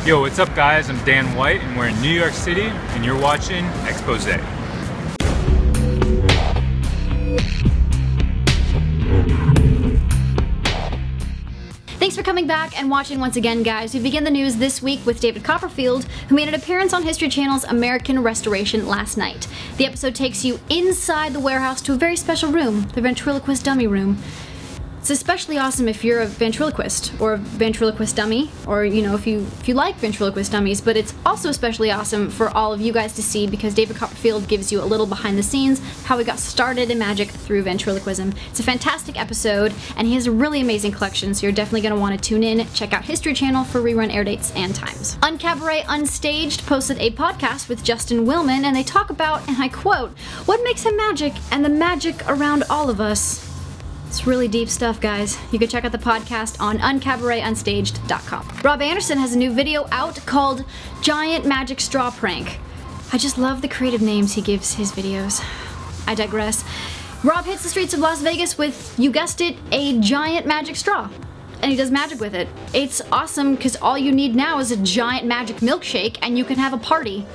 Yo, what's up guys? I'm Dan White and we're in New York City and you're watching Exposé. Thanks for coming back and watching once again, guys. We begin the news this week with David Copperfield, who made an appearance on History Channel's American Restoration last night. The episode takes you inside the warehouse to a very special room, the ventriloquist dummy room. It's especially awesome if you're a ventriloquist or a ventriloquist dummy, or if you like ventriloquist dummies, but it's also especially awesome for all of you guys to see because David Copperfield gives you a little behind the scenes, how he got started in magic through ventriloquism. It's a fantastic episode, and he has a really amazing collection, so you're definitely going to want to tune in. Check out History Channel for rerun air dates and times. Uncabaret Unstaged posted a podcast with Justin Willman, and they talk about, and I quote, "what makes him magic and the magic around all of us." It's really deep stuff, guys. You can check out the podcast on uncabaretunstaged.com. Rob Anderson has a new video out called Giant Magic Straw Prank. I just love the creative names he gives his videos. I digress. Rob hits the streets of Las Vegas with, you guessed it, a giant magic straw. And he does magic with it. It's awesome because all you need now is a giant magic milkshake and you can have a party.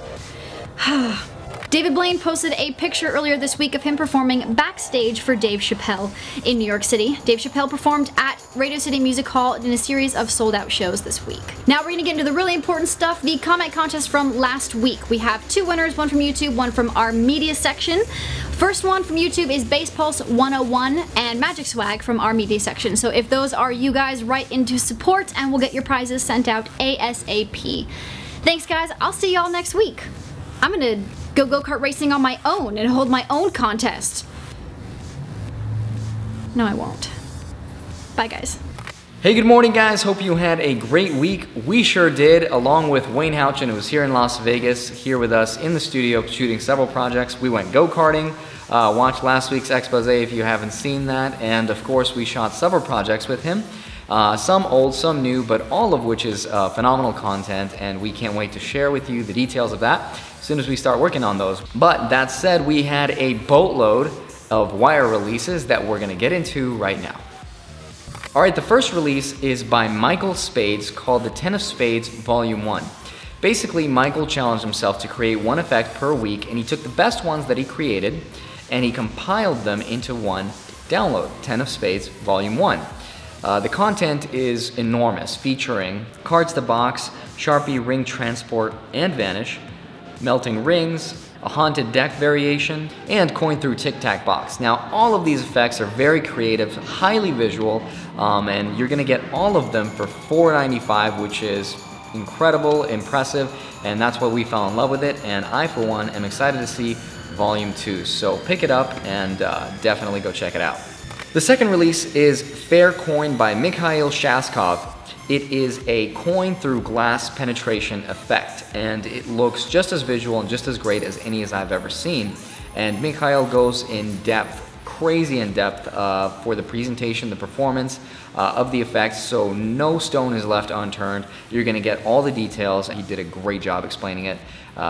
David Blaine posted a picture earlier this week of him performing backstage for Dave Chappelle in New York City. Dave Chappelle performed at Radio City Music Hall in a series of sold-out shows this week. Now we're gonna get into the really important stuff, the comment contest from last week. We have two winners, one from YouTube, one from our media section. First one from YouTube is Bass Pulse 101 and Magic Swag from our media section. So if those are you guys, write into support and we'll get your prizes sent out ASAP. Thanks guys, I'll see y'all next week. I'm gonna go-kart racing on my own and hold my own contest. No, I won't. Bye, guys. Hey, good morning, guys. Hope you had a great week. We sure did, along with Wayne Houchin, who was here in Las Vegas, here with us in the studio shooting several projects. We went go-karting, watched last week's Exposé if you haven't seen that, and of course we shot several projects with him. Some old, some new, but all of which is phenomenal content, and we can't wait to share with you the details of that as soon as we start working on those. But that said, we had a boatload of wire releases that we're gonna get into right now. All right, the first release is by Michael Spades called the 10 of Spades Volume 1. Basically, Michael challenged himself to create one effect per week, and he took the best ones that he created and he compiled them into one download, 10 of Spades Volume 1. The content is enormous, featuring cards to box, Sharpie ring transport and vanish, melting rings, a haunted deck variation, and coin through tic-tac box. Now, all of these effects are very creative, highly visual, and you're gonna get all of them for $4.95, which is incredible, impressive, and that's why we fell in love with it, and I, for one, am excited to see Volume 2. So pick it up and definitely go check it out. The second release is Fair Coin by Mikhail Shaskov. It is a coin through glass penetration effect, and it looks just as visual and just as great as any as I've ever seen. And Mikhail goes in depth, crazy in depth, for the presentation, the performance of the effects, so no stone is left unturned. You're gonna get all the details. He did a great job explaining it.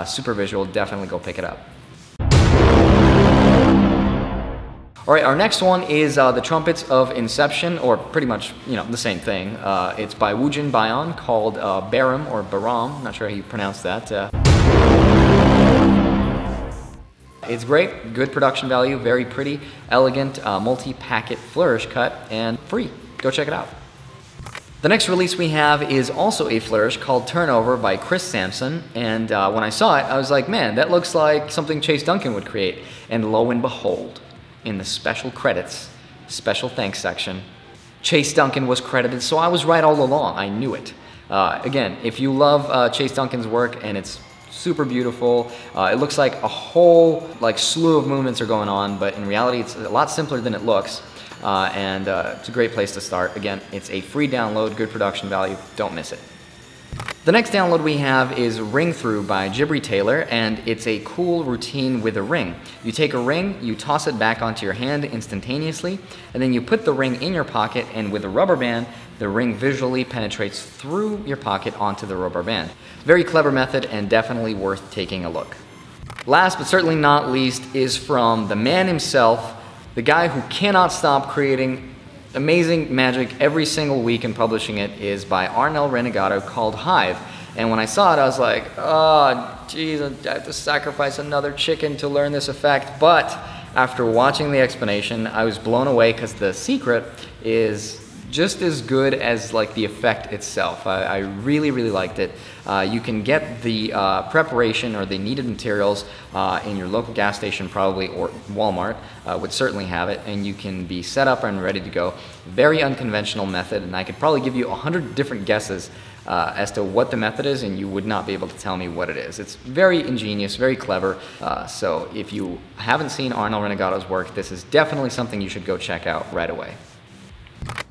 Super visual, definitely go pick it up. All right, our next one is The Trumpets of Inception, or pretty much, the same thing. It's by Woojin Bayon, called Baram, or Baram, not sure how you pronounce that. It's great, good production value, very pretty, elegant, multi-packet flourish cut, and free. Go check it out. The next release we have is also a flourish called Turnover by Chris Sampson, and when I saw it, I was like, man, that looks like something Chase Duncan would create, and lo and behold, in the special credits, special thanks section, Chase Duncan was credited, so I was right all along. I knew it. Again, if you love Chase Duncan's work and it's super beautiful, it looks like a whole slew of movements are going on, but in reality it's a lot simpler than it looks, and it's a great place to start. Again, it's a free download, good production value, don't miss it. The next download we have is Ring Through by Jibri Taylor, and it's a cool routine with a ring. You take a ring, you toss it back onto your hand instantaneously, and then you put the ring in your pocket, and with a rubber band, the ring visually penetrates through your pocket onto the rubber band. Very clever method and definitely worth taking a look. Last but certainly not least is from the man himself, the guy who cannot stop creating amazing magic every single week and publishing it, is by Arnel Renegado, called Hive. And when I saw it, I was like, oh, geez, I have to sacrifice another chicken to learn this effect. But after watching the explanation, I was blown away because the secret is just as good as like the effect itself. I really, really liked it. You can get the preparation or the needed materials in your local gas station probably, or Walmart would certainly have it, and you can be set up and ready to go. Very unconventional method, and I could probably give you 100 different guesses as to what the method is, and you would not be able to tell me what it is. It's very ingenious, very clever. So if you haven't seen Arnold Renegado's work, this is definitely something you should go check out right away.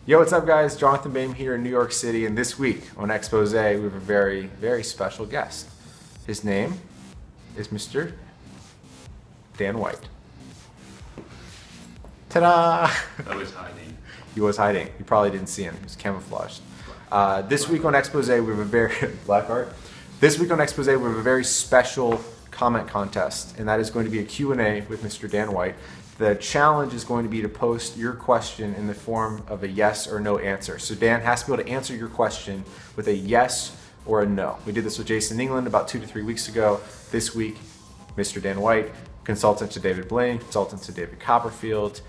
Yo, what's up guys? Jonathan Boehm here in New York City, and this week on Exposé we have a very, very special guest. His name is Mr. Dan White. Ta-da! I was hiding. He was hiding. You probably didn't see him. He was camouflaged. This week on Exposé we have a very black art. This week on Exposé we have a very special comment contest, and that is going to be a Q&A with Mr. Dan White. The challenge is going to be to post your question in the form of a yes or no answer. So Dan has to be able to answer your question with a yes or a no. We did this with Jason England about 2 to 3 weeks ago. This week, Mr. Dan White, consultant to David Blaine, consultant to David Copperfield,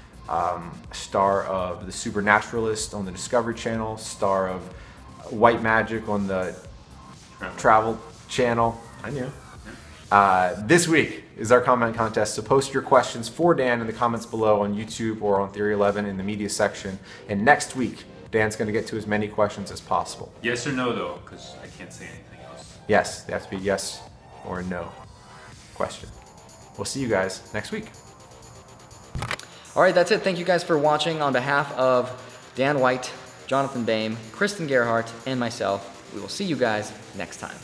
star of The Supernaturalist on the Discovery Channel, star of White Magic on the Travel Channel. I knew. This week is our comment contest, so post your questions for Dan in the comments below on YouTube or on theory11 in the media section. And next week, Dan's going to get to as many questions as possible. Yes or no though, because I can't say anything else. Yes, they have to be yes or no question. We'll see you guys next week. All right, that's it. Thank you guys for watching. On behalf of Dan White, Jonathan Boehm, Kristen Gerhardt, and myself, we will see you guys next time.